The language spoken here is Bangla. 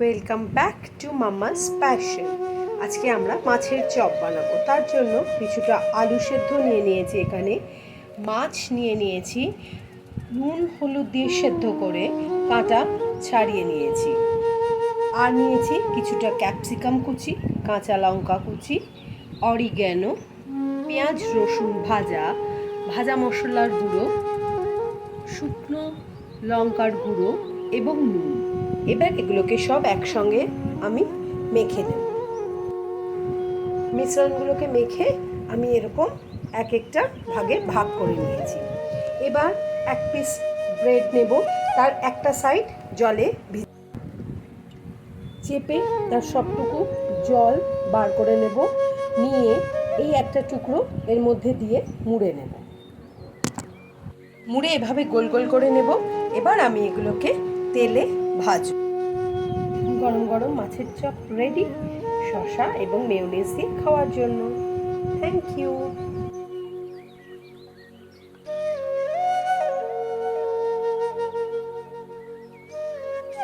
Welcome back to mamma's passion. আজকে আমরা মাছের চপ বানাবো। তার জন্য কিছুটা আলু সেদ্ধ নিয়ে নিয়েছি, এখানে মাছ নিয়ে নিয়েছি, নুন হলুদ দিয়ে সেদ্ধ করে কাঁটা ছাড়িয়ে নিয়েছি, আর নিয়েছি কিছুটা ক্যাপসিকাম কুচি, কাঁচা লঙ্কা কুচি, অরিগ্যানো, পেঁয়াজ রসুন ভাজা, ভাজা মশলার গুঁড়ো, শুকনো লঙ্কার গুঁড়ো এবং নুন। এবার এগুলোকে সব একসঙ্গে আমি মেখে নেব। মিশ্রণগুলোকে মেখে আমি এরকম এক একটা ভাগে ভাগ করে নিয়েছি। এবার এক পিস ব্রেড নেব, তার একটা সাইড জলে চেপে তার সবটুকু জল বার করে নেব, নিয়ে এই একটা টুকরো এর মধ্যে দিয়ে মুড়ে নেব, মুড়ে এভাবে গোল গোল করে নেব। এবার আমি এগুলোকে তেলে ভাজব। গরম গরম মাছের চপ রেডি, শসা এবং মেয়োনেজ দিয়ে খাওয়ার জন্য। Thank you.